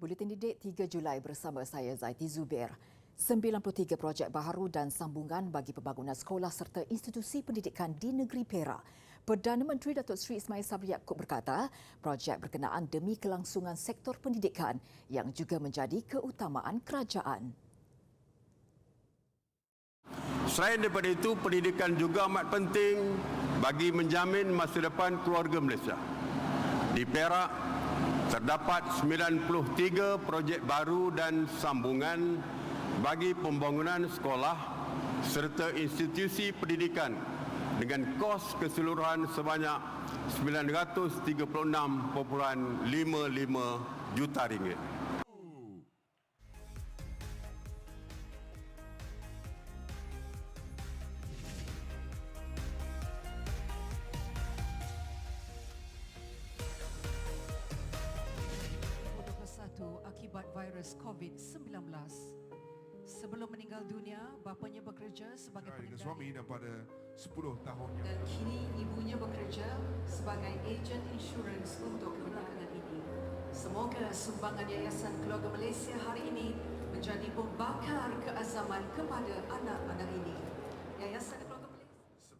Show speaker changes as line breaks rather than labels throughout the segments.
Buletin Didik 3 Julai bersama saya Zaiti Zubir. 93 projek baharu dan sambungan bagi pembangunan sekolah serta institusi pendidikan di negeri Perak. Perdana Menteri Datuk Seri Ismail Sabri Yaakob berkata, projek berkenaan demi kelangsungan sektor pendidikan yang juga menjadi keutamaan kerajaan.
Selain daripada itu, pendidikan juga amat penting bagi menjamin masa depan keluarga Malaysia. Di Perak, terdapat 93 projek baru dan sambungan bagi pembangunan sekolah serta institusi pendidikan dengan kos keseluruhan sebanyak RM936.55 juta.
Akibat virus COVID-19. Sebelum meninggal dunia, bapanya bekerja sebagai
dengan
pengendali
suami dan pada 10 tahunnya.
dan kini ibunya bekerja sebagai ejen insurans untuk kebelakangan ini. Semoga sumbangan Yayasan Keluarga Malaysia hari ini menjadi pembakar keazaman kepada anak-anak ini. Yayasan Keluarga Malaysia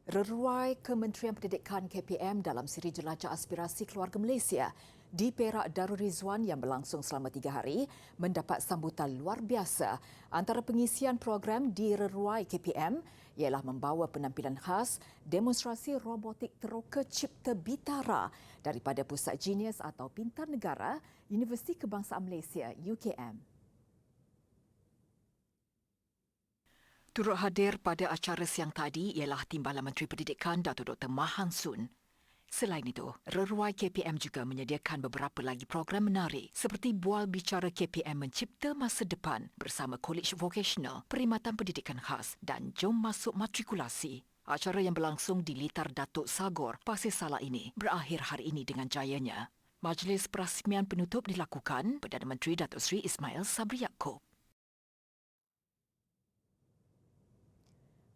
Reruai Kementerian Pendidikan KPM dalam siri jelajah aspirasi keluarga Malaysia di Perak Darul Rizwan yang berlangsung selama 3 hari mendapat sambutan luar biasa. Antara pengisian program di Reruai KPM ialah membawa penampilan khas demonstrasi robotik teroka cipta Bitara daripada Pusat Genius atau Pintar Negara Universiti Kebangsaan Malaysia UKM. Turut hadir pada acara siang tadi ialah Timbalan Menteri Pendidikan Datuk Dr. Mahan Sun. Selain itu, Reruai KPM juga menyediakan beberapa lagi program menarik seperti Bual Bicara KPM Mencipta Masa Depan bersama College Vocational, Perkhidmatan Pendidikan Khas dan Jom Masuk Matrikulasi. Acara yang berlangsung di Litar Datuk Sagor, Pasir Salah ini berakhir hari ini dengan jayanya. Majlis perasmian penutup dilakukan Perdana Menteri Datuk Seri Ismail Sabri Yaakob.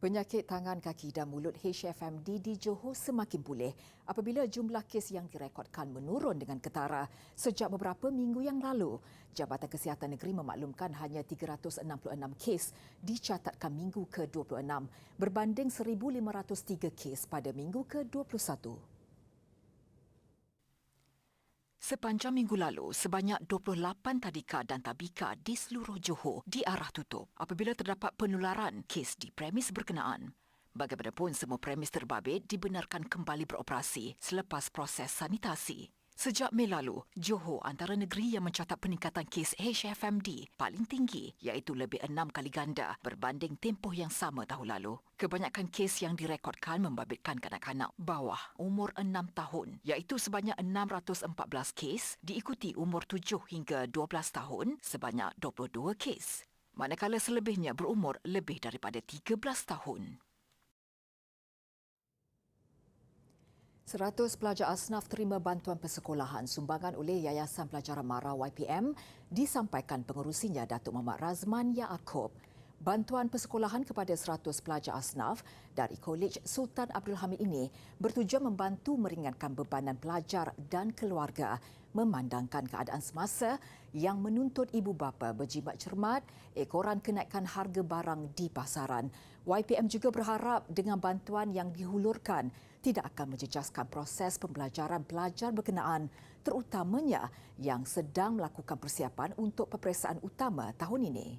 Penyakit tangan, kaki dan mulut HFMD di Johor semakin pulih apabila jumlah kes yang direkodkan menurun dengan ketara sejak beberapa minggu yang lalu. Jabatan Kesihatan Negeri memaklumkan hanya 366 kes dicatatkan minggu ke-26 berbanding 1,503 kes pada minggu ke-21. Sepanjang minggu lalu, sebanyak 28 tadika dan tabika di seluruh Johor diarah tutup apabila terdapat penularan kes di premis berkenaan. Bagaimanapun, semua premis terbabit dibenarkan kembali beroperasi selepas proses sanitasi. Sejak Mei lalu, Johor antara negeri yang mencatat peningkatan kes HFMD paling tinggi iaitu lebih 6 kali ganda berbanding tempoh yang sama tahun lalu. Kebanyakan kes yang direkodkan membabitkan kanak-kanak bawah umur 6 tahun iaitu sebanyak 614 kes diikuti umur 7 hingga 12 tahun sebanyak 22 kes. Manakala selebihnya berumur lebih daripada 13 tahun. 100 pelajar asnaf terima bantuan persekolahan sumbangan oleh Yayasan Pelajaran Mara YPM disampaikan pengerusinya Datuk Muhammad Razman Yaakob. Bantuan persekolahan kepada 100 pelajar asnaf dari Kolej Sultan Abdul Hamid ini bertujuan membantu meringankan bebanan pelajar dan keluarga memandangkan keadaan semasa yang menuntut ibu bapa berjimat cermat ekoran kenaikan harga barang di pasaran. YPM juga berharap dengan bantuan yang dihulurkan tidak akan menjejaskan proses pembelajaran pelajar berkenaan terutamanya yang sedang melakukan persiapan untuk peperiksaan utama tahun ini.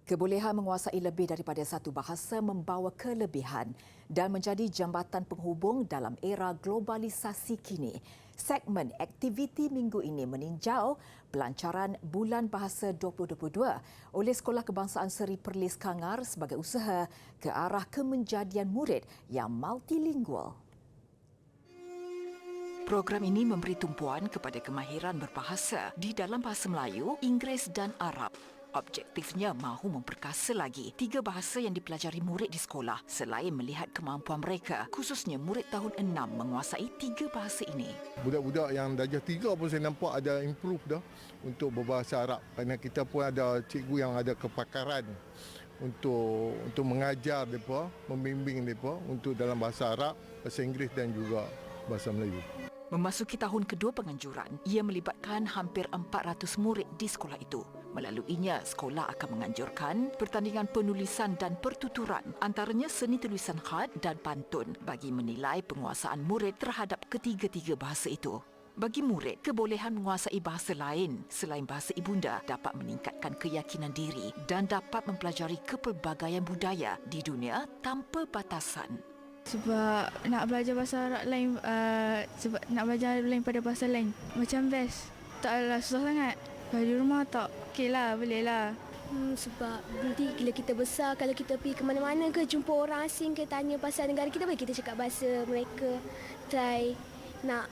Kebolehan menguasai lebih daripada satu bahasa membawa kelebihan dan menjadi jambatan penghubung dalam era globalisasi kini. Segmen aktiviti minggu ini meninjau pelancaran Bulan Bahasa 2022 oleh Sekolah Kebangsaan Seri Perlis Kangar sebagai usaha ke arah kemenjadian murid yang multilingual. Program ini memberi tumpuan kepada kemahiran berbahasa di dalam bahasa Melayu, Inggeris dan Arab. Objektifnya mahu memperkasa lagi 3 bahasa yang dipelajari murid di sekolah selain melihat kemampuan mereka, khususnya murid tahun 6 menguasai 3 bahasa ini.
Budak-budak yang darjah 3 pun saya nampak ada improve dah untuk berbahasa Arab kerana kita pun ada cikgu yang ada kepakaran untuk mengajar mereka, membimbing mereka untuk dalam bahasa Arab, bahasa Inggeris dan juga bahasa Melayu.
Memasuki tahun kedua penganjuran, ia melibatkan hampir 400 murid di sekolah itu. Melaluinya, sekolah akan menganjurkan pertandingan penulisan dan pertuturan, antaranya seni tulisan khat dan pantun bagi menilai penguasaan murid terhadap ketiga-tiga bahasa itu. Bagi murid, kebolehan menguasai bahasa lain selain bahasa ibunda dapat meningkatkan keyakinan diri dan dapat mempelajari kepelbagaian budaya di dunia tanpa batasan.
Sebab nak belajar bahasa Arab lain, sebab nak belajar lain pada bahasa lain macam best. Taklah susah sangat. Kalau di rumah tak, okey lah, boleh lah.
Sebab nanti bila kita besar, kalau kita pergi ke mana-mana ke, jumpa orang asing ke, tanya pasal negara kita, boleh kita cakap bahasa mereka. Try nak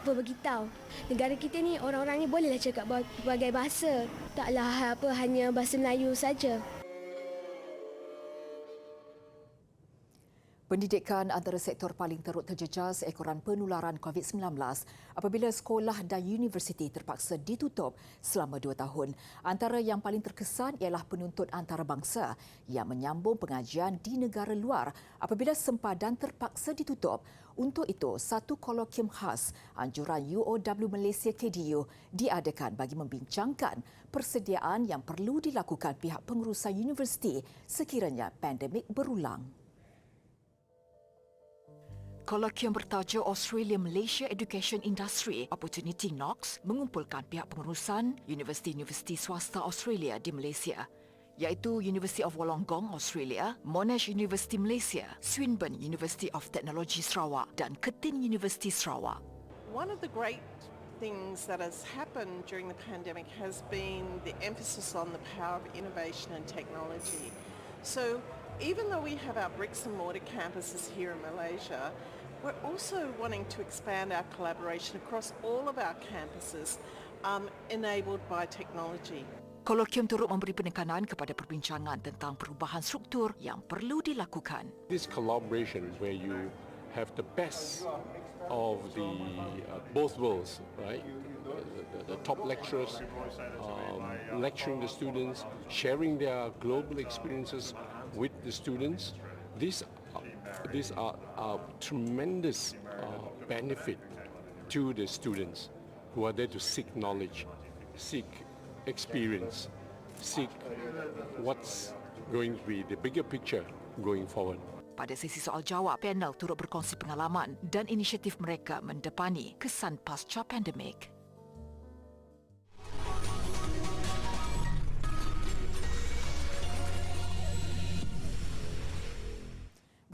beritahu. Negara kita ni, orang-orang ni bolehlah cakap berbagai bahasa. Taklah hanya bahasa Melayu saja.
Pendidikan antara sektor paling teruk terjejas seekoran penularan COVID-19 apabila sekolah dan universiti terpaksa ditutup selama 2 tahun. Antara yang paling terkesan ialah penuntut antarabangsa yang menyambung pengajian di negara luar apabila sempadan terpaksa ditutup. Untuk itu, satu kolokium khas anjuran UOW Malaysia KDU diadakan bagi membincangkan persediaan yang perlu dilakukan pihak pengurusan universiti sekiranya pandemik berulang. Kolokium bertajuk Australia-Malaysia Education Industry Opportunity Knox mengumpulkan pihak pengurusan universiti-universiti swasta Australia di Malaysia, iaitu University of Wollongong, Australia, Monash University Malaysia, Swinburne University of Technology Sarawak dan Ketin University Sarawak.
One of the great things that has happened during the pandemic has been the emphasis on the power of innovation and technology. So even though we have our bricks and mortar campuses here in Malaysia, we're also wanting to expand our collaboration across all of our campuses, enabled by technology.
Kolokium turut memberi penekanan kepada perbincangan tentang perubahan struktur yang perlu dilakukan.
This collaboration where you have the best of the both worlds, right? The top lecturers lecturing the students, sharing their global experiences with the students. These are tremendous benefit to the students who are there to seek knowledge, seek experience, seek what's going to be the bigger picture going forward.
Pada sesi soal jawab, panel turut berkongsi pengalaman dan inisiatif mereka mendepani kesan pasca pandemik.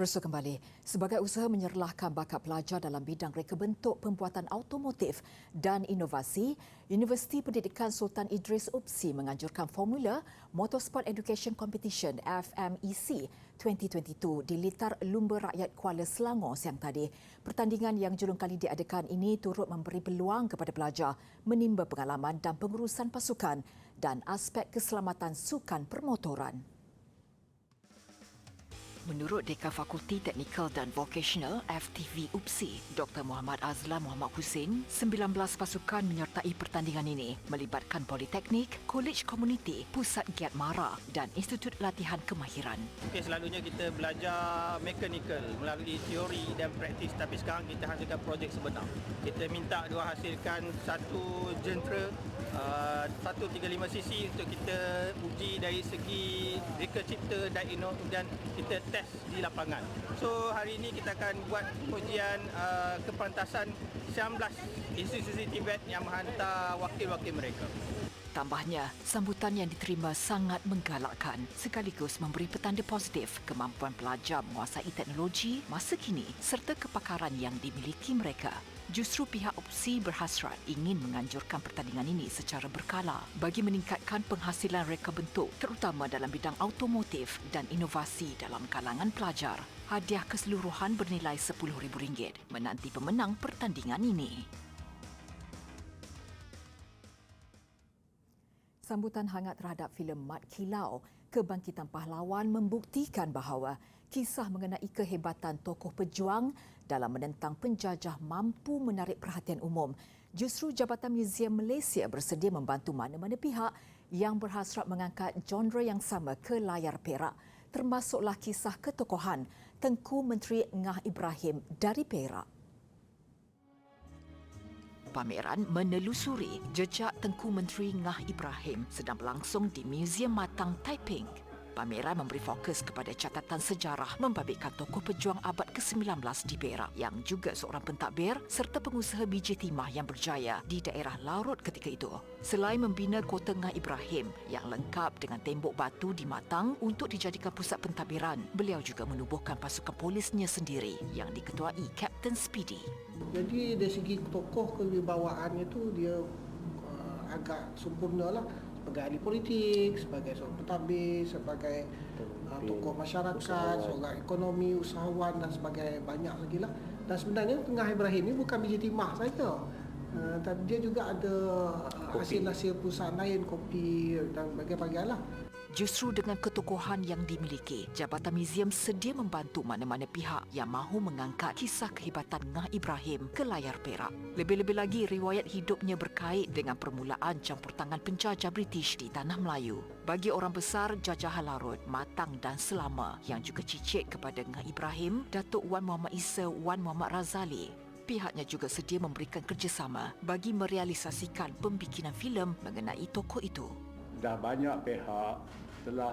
Bersua kembali, sebagai usaha menyerlahkan bakat pelajar dalam bidang reka bentuk pembuatan automotif dan inovasi, Universiti Pendidikan Sultan Idris UPSI menganjurkan formula Motorsport Education Competition FMEC 2022 di Litar Lumba Rakyat Kuala Selangor siang tadi. Pertandingan yang julung kali diadakan ini turut memberi peluang kepada pelajar menimba pengalaman dan pengurusan pasukan dan aspek keselamatan sukan permotoran. Menurut Dekan Fakulti Teknikal dan Vocational FTV UPSI, Dr. Muhammad Azlan Muhammad Hussein, 19 pasukan menyertai pertandingan ini melibatkan Politeknik, Kolej Komuniti, Pusat Giat Mara dan Institut Latihan Kemahiran.
Okay, selalunya kita belajar mekanikal melalui teori dan praktis, tapi sekarang kita hasilkan projek sebenar. Kita minta diorang hasilkan satu jentera 135cc untuk kita uji dari segi reka cipta dan kita test di lapangan. So hari ini kita akan buat ujian kepantasan 19 institusi Tibet yang menghantar wakil-wakil mereka.
Tambahnya, sambutan yang diterima sangat menggalakkan sekaligus memberi petanda positif kemampuan pelajar menguasai teknologi masa kini serta kepakaran yang dimiliki mereka. Justru pihak UPSI berhasrat ingin menganjurkan pertandingan ini secara berkala bagi meningkatkan penghasilan reka bentuk terutama dalam bidang automotif dan inovasi dalam kalangan pelajar. Hadiah keseluruhan bernilai RM10,000 menanti pemenang pertandingan ini. Sambutan hangat terhadap filem Mat Kilau, Kebangkitan Pahlawan membuktikan bahawa kisah mengenai kehebatan tokoh pejuang dalam menentang penjajah mampu menarik perhatian umum. Justru Jabatan Muzium Malaysia bersedia membantu mana-mana pihak yang berhasrat mengangkat genre yang sama ke layar perak, termasuklah kisah ketokohan Tengku Menteri Ngah Ibrahim dari Perak. Pameran menelusuri jejak Tengku Menteri Ngah Ibrahim sedang berlangsung di Museum Matang Taiping. Pameran memberi fokus kepada catatan sejarah membabitkan tokoh pejuang abad ke-19 di Perak yang juga seorang pentadbir serta pengusaha biji timah yang berjaya di daerah Larut ketika itu. Selain membina Kota Ngah Ibrahim yang lengkap dengan tembok batu di Matang untuk dijadikan pusat pentadbiran, beliau juga menubuhkan pasukan polisnya sendiri yang diketuai Kapten Speedy.
Jadi dari segi tokoh kewibawaannya tu dia agak sempurna lah. Sebagai ahli politik, sebagai seorang pentadbir, sebagai tokoh masyarakat, seorang ekonomi, usahawan dan sebagainya, banyak lagi lah. Dan sebenarnya Ngah Ibrahim ni bukan biji timah saja. Tapi dia juga ada hasil-hasil perusahaan lain, kopi dan bagai-bagai lah.
Justru dengan ketokohan yang dimiliki, Jabatan Museum sedia membantu mana-mana pihak yang mahu mengangkat kisah kehebatan Ngah Ibrahim ke layar perak. Lebih-lebih lagi, riwayat hidupnya berkait dengan permulaan campur tangan penjajah British di Tanah Melayu. Bagi orang besar jajahan Larut, Matang dan Selama yang juga cicit kepada Ngah Ibrahim, Datuk Wan Muhammad Isa Wan Muhammad Razali, pihaknya juga sedia memberikan kerjasama bagi merealisasikan pembikinan filem mengenai tokoh itu.
Dah banyak pihak telah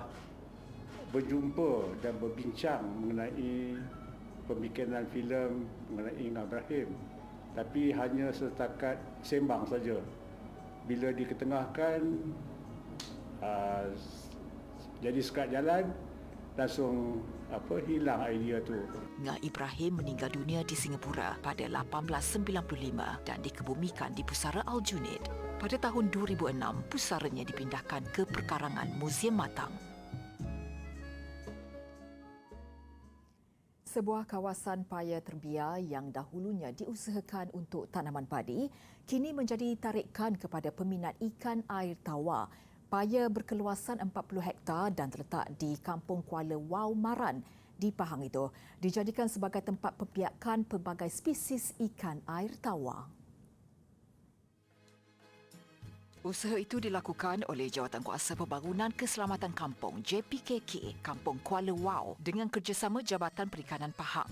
berjumpa dan berbincang mengenai pembikinan filem mengenai Ngah Ibrahim, tapi hanya setakat sembang saja. Bila diketengahkan jadi sekat jalan, langsung hilang idea tu.
Ngah Ibrahim meninggal dunia di Singapura pada 1895 dan dikebumikan di Pusara Aljunied. Pada tahun 2006, pusaranya dipindahkan ke perkarangan Museum Matang. Sebuah kawasan paya terbiar yang dahulunya diusahakan untuk tanaman padi, kini menjadi tarikan kepada peminat ikan air tawar. Paya berkeluasan 40 hektar dan terletak di Kampung Kuala Wau Maran di Pahang itu dijadikan sebagai tempat pembiakan pelbagai spesies ikan air tawar. Usaha itu dilakukan oleh Jawatankuasa Pembangunan Keselamatan Kampung JPKK Kampung Kuala Wau dengan kerjasama Jabatan Perikanan Pahang.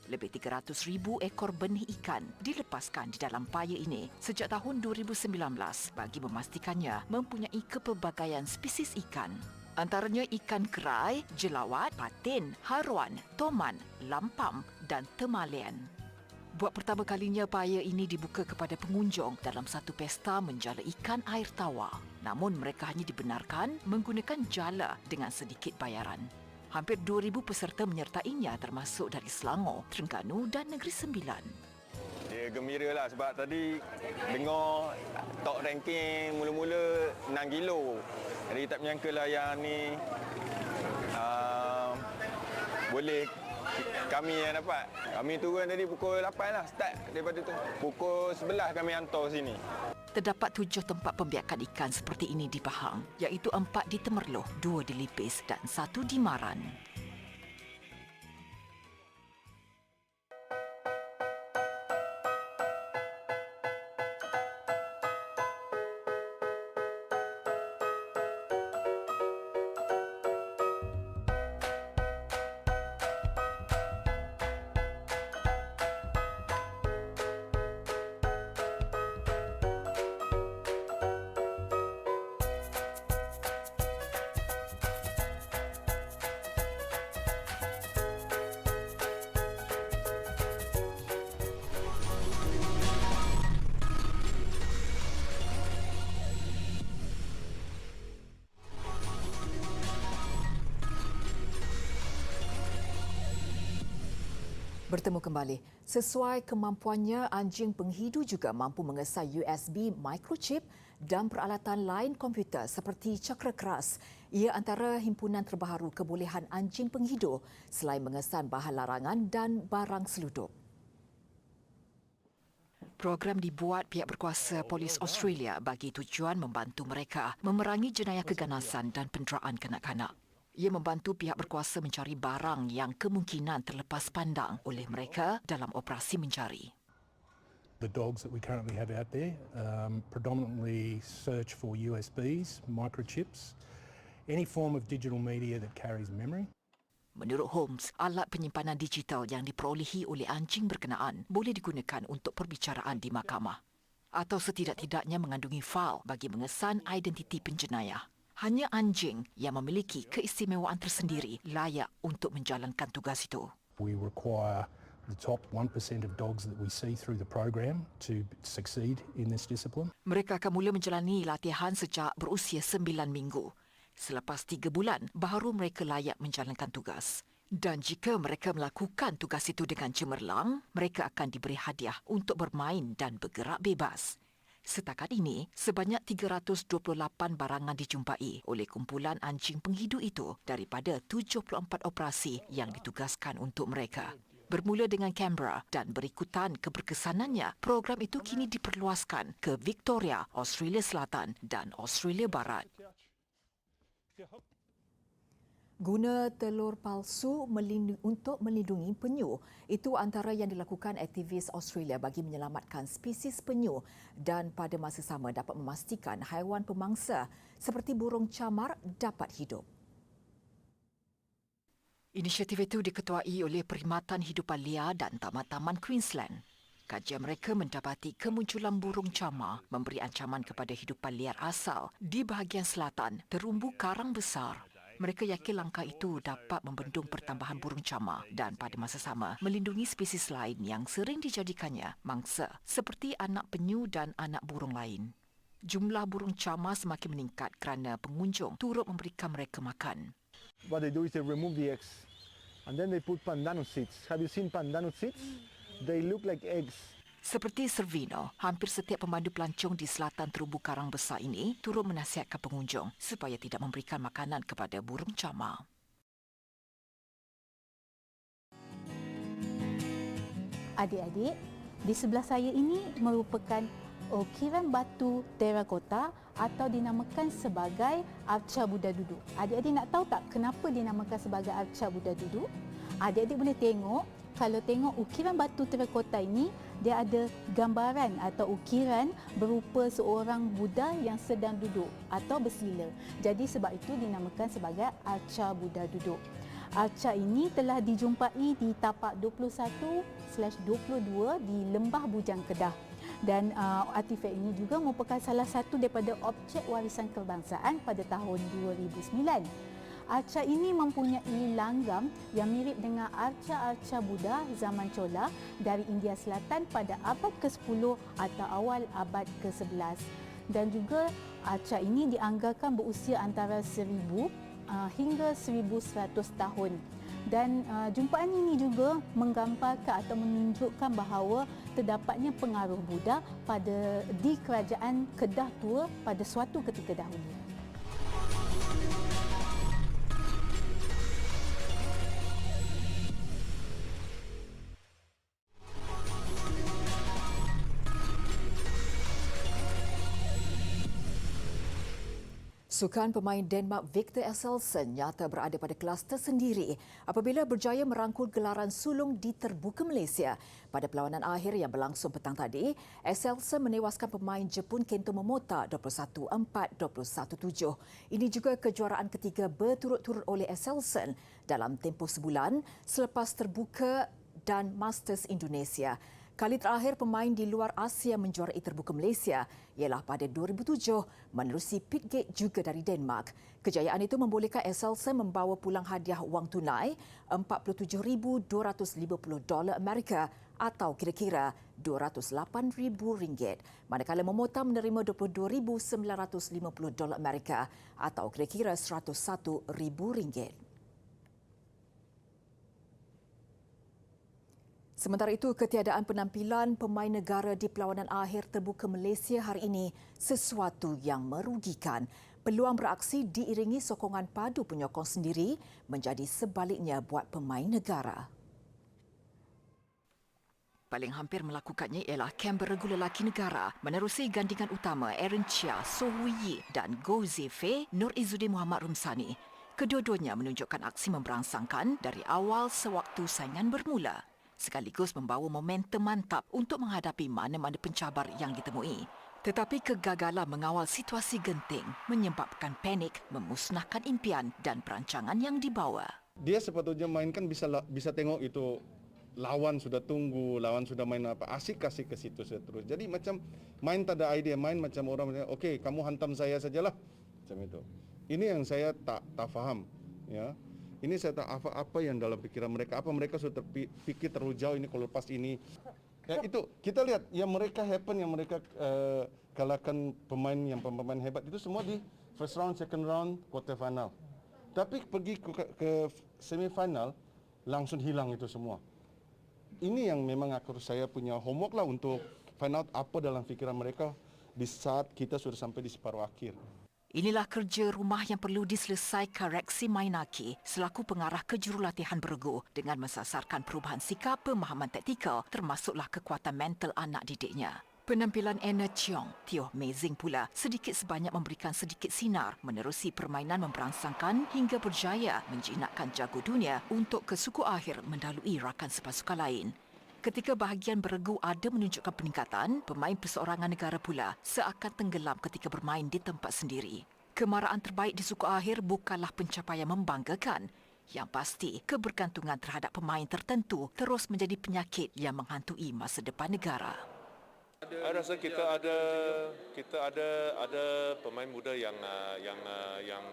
Lebih 300,000 ekor benih ikan dilepaskan di dalam paya ini sejak tahun 2019 bagi memastikannya mempunyai kepelbagaian spesies ikan. Antaranya ikan kerai, jelawat, patin, haruan, toman, lampam dan temalian. Buat pertama kalinya paya ini dibuka kepada pengunjung dalam satu pesta menjala ikan air tawar. Namun mereka hanya dibenarkan menggunakan jala dengan sedikit bayaran. Hampir 2,000 peserta menyertainya termasuk dari Selangor, Terengganu dan Negeri Sembilan.
Dia gembira lah sebab tadi dengar top ranking mula-mula 6 kilo. Jadi tak menyangka lah yang ni boleh kami yang dapat. Kami turun tadi pukul 8 lah start daripada tu. Pukul 11 kami hantar sini.
Terdapat 7 tempat pembiakan ikan seperti ini di Pahang, iaitu 4 di Temerloh, 2 di Lipis dan 1 di Maran. Bertemu kembali. Sesuai kemampuannya, anjing penghidu juga mampu mengesai USB microchip dan peralatan lain komputer seperti cakra keras. Ia antara himpunan terbaru kebolehan anjing penghidu selain mengesan bahan larangan dan barang selundup. Program dibuat pihak berkuasa Polis Australia bagi tujuan membantu mereka memerangi jenayah keganasan dan penderaan kanak-kanak. Ia membantu pihak berkuasa mencari barang yang kemungkinan terlepas pandang oleh mereka dalam operasi mencari.
The dogs that we currently have out there predominantly search for USBs, microchips, any form of digital media that carries memory.
Menurut Holmes, alat penyimpanan digital yang diperolehi oleh anjing berkenaan boleh digunakan untuk perbicaraan di mahkamah. atau setidak-tidaknya mengandungi fail bagi mengesan identiti penjenayah. Hanya anjing yang memiliki keistimewaan tersendiri layak untuk menjalankan tugas itu.
We require the top 1% of dogs that we see through the program to succeed in this discipline.
Mereka akan mula menjalani latihan sejak berusia 9 minggu. Selepas 3 bulan, baru mereka layak menjalankan tugas. Dan jika mereka melakukan tugas itu dengan cemerlang, mereka akan diberi hadiah untuk bermain dan bergerak bebas. Setakat ini, sebanyak 328 barangan dijumpai oleh kumpulan anjing penghidu itu daripada 74 operasi yang ditugaskan untuk mereka. Bermula dengan Canberra dan berikutan keberkesanannya, program itu kini diperluaskan ke Victoria, Australia Selatan dan Australia Barat. Guna telur palsu untuk melindungi penyu, itu antara yang dilakukan aktivis Australia bagi menyelamatkan spesies penyu dan pada masa sama dapat memastikan haiwan pemangsa seperti burung camar dapat hidup. Inisiatif itu diketuai oleh Perkhidmatan Hidupan Liar dan Taman-Taman Queensland. Kajian mereka mendapati kemunculan burung camar memberi ancaman kepada hidupan liar asal di bahagian selatan terumbu karang besar. Mereka yakin langkah itu dapat membendung pertambahan burung camar dan pada masa sama melindungi spesies lain yang sering dijadikannya mangsa seperti anak penyu dan anak burung lain. Jumlah burung camar semakin meningkat kerana pengunjung turut memberikan mereka makan.
What they do is they remove the eggs and then they put pandanus seeds. Have you seen pandanus seeds? They look like eggs.
Seperti Servino, hampir setiap pemandu pelancong di selatan terumbu karang besar ini turut menasihatkan pengunjung supaya tidak memberikan makanan kepada burung camar.
Adik-adik, di sebelah saya ini merupakan ukiran batu terakota atau dinamakan sebagai arca Buddha duduk. Adik-adik nak tahu tak kenapa dinamakan sebagai arca Buddha duduk? Adik-adik boleh tengok, kalau tengok ukiran batu terakota ini, dia ada gambaran atau ukiran berupa seorang Buddha yang sedang duduk atau bersila. Jadi sebab itu dinamakan sebagai arca Buddha duduk. Arca ini telah dijumpai di tapak 21/22 di Lembah Bujang Kedah. Dan artifak ini juga merupakan salah satu daripada objek warisan kebangsaan pada tahun 2009. Arca ini mempunyai langgam yang mirip dengan arca-arca Buddha zaman Chola dari India Selatan pada abad ke-10 atau awal abad ke-11. Dan juga arca ini dianggarkan berusia antara 1000 hingga 1100 tahun. Dan jumpaan ini juga menggambarkan atau menunjukkan bahawa terdapatnya pengaruh Buddha di kerajaan Kedah Tua pada suatu ketika dahulu.
Sukan pemain Denmark Victor Axelsen nyata berada pada kelas tersendiri apabila berjaya merangkul gelaran sulung di terbuka Malaysia. Pada perlawanan akhir yang berlangsung petang tadi, Axelsen menewaskan pemain Jepun Kento Momota 21-4, 21-7. Ini juga kejuaraan ketiga berturut-turut oleh Axelsen dalam tempoh sebulan selepas terbuka dan Masters Indonesia. Kali terakhir pemain di luar Asia menjuarai terbuka Malaysia ialah pada 2007 menerusi Pete Gate juga dari Denmark. Kejayaan itu membolehkan Axelsen membawa pulang hadiah wang tunai $47,250 Amerika atau kira-kira RM208,000, manakala Momota menerima $22,950 Amerika atau kira-kira RM101,000. Sementara itu, ketiadaan penampilan pemain negara di perlawanan akhir terbuka Malaysia hari ini sesuatu yang merugikan. Peluang beraksi diiringi sokongan padu penyokong sendiri menjadi sebaliknya buat pemain negara. Paling hampir melakukannya ialah kem beregu lelaki negara menerusi gandingan utama Aaron Chia, So Hui Yi dan Goh Zefei Nur Izzuddin Muhammad Rumsani. Kedua-duanya menunjukkan aksi memberangsangkan dari awal sewaktu saingan bermula, sekaligus membawa momentum mantap untuk menghadapi mana-mana pencabar yang ditemui. Tetapi kegagalan mengawal situasi genting menyebabkan panik, memusnahkan impian dan perancangan yang dibawa.
Dia sepatutnya mainkan bisa tengok itu
lawan sudah tunggu, lawan sudah main apa, asik-asik ke situ terus. Jadi macam main tak ada idea, main macam orang okey, kamu hantam saya sajalah. Macam itu. Ini yang saya tak faham, ya. Ini saya tak apa yang dalam pikiran mereka, apa mereka sudah terfikir terlalu jauh ini kalau lepas ini. Ya, itu kita lihat yang mereka happen, yang mereka kalahkan pemain hebat itu semua di first round, second round, quarter final. Tapi pergi ke semifinal langsung hilang itu semua. Ini yang memang saya punya homework lah untuk find out apa dalam fikiran mereka di saat kita sudah sampai di separuh akhir.
Inilah kerja rumah yang perlu diselesaikan Rexy Mainaki selaku pengarah kejurulatihan beregu dengan mensasarkan perubahan sikap pemahaman taktikal termasuklah kekuatan mental anak didiknya. Penampilan Anna Cheong, Teo Mei-Zing pula sedikit sebanyak memberikan sedikit sinar menerusi permainan memberangsangkan hingga berjaya menjinakkan jago dunia untuk ke suku akhir mendahului rakan sepasukan lain. Ketika bahagian beregu ada menunjukkan peningkatan, pemain perseorangan negara pula seakan tenggelam ketika bermain di tempat sendiri. Kemaraan terbaik di suku akhir bukanlah pencapaian membanggakan. Yang pasti, kebergantungan terhadap pemain tertentu terus menjadi penyakit yang menghantui masa depan negara.
Saya rasa kita ada pemain muda yang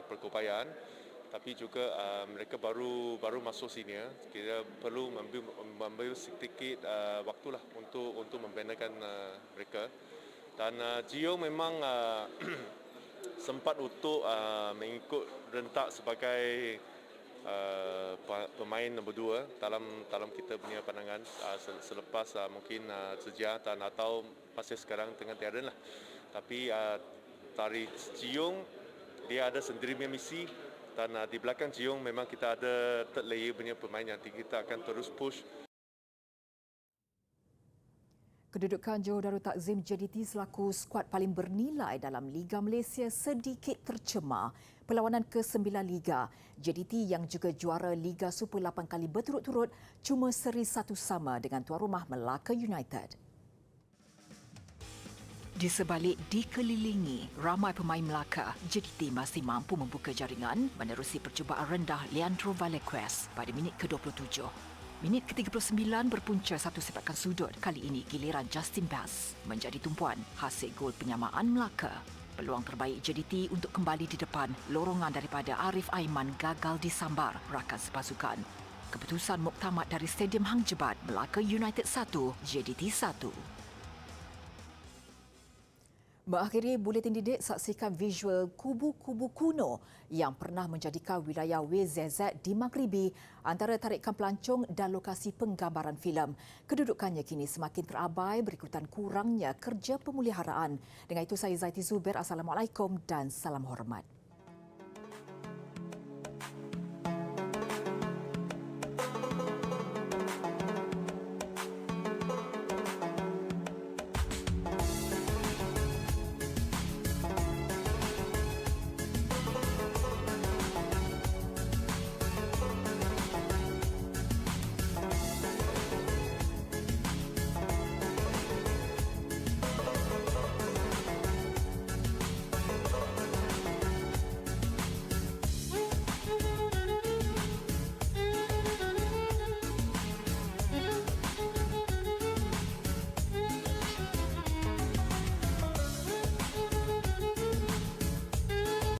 berkeupayaan, tapi juga mereka baru masuk senior. Kita perlu mengambil sedikit waktulah untuk membenakan mereka. Dan Gio memang sempat untuk mengikut rentak sebagai pemain nombor 2 dalam kita punya pandangan selepas mungkin sejak dan atau masa sekarang tengah tiada lah. Tapi dari Jiung dia ada sendiri punya misi dan di belakang Jiung memang kita ada third layer punya pemain yang kita akan terus push.
Kedudukan Johor Darul Takzim JDT selaku skuad paling bernilai dalam Liga Malaysia sedikit tercemar. Perlawanan ke-9 Liga, JDT yang juga juara Liga Super 8 kali berturut-turut cuma seri 1 sama dengan tuan rumah Melaka United. Di sebalik dikelilingi ramai pemain Melaka, JDT masih mampu membuka jaringan menerusi percubaan rendah Leandro Valequez pada minit ke-27. Minit ke-39 berpunca satu sepakan sudut. Kali ini giliran Justin Bass menjadi tumpuan hasil gol penyamaan Melaka. Peluang terbaik JDT untuk kembali di depan, lorongan daripada Arif Aiman gagal disambar rakan sepasukan. Keputusan muktamad dari Stadium Hang Jebat, Melaka United 1, JDT 1. Mengakhiri buletin didik, saksikan visual kubu-kubu kuno yang pernah menjadikan wilayah WZZ di Maghribi antara tarikan pelancong dan lokasi penggambaran filem. Kedudukannya kini semakin terabai berikutan kurangnya kerja pemuliharaan. Dengan itu saya Zaiti Zubair, Assalamualaikum dan salam hormat.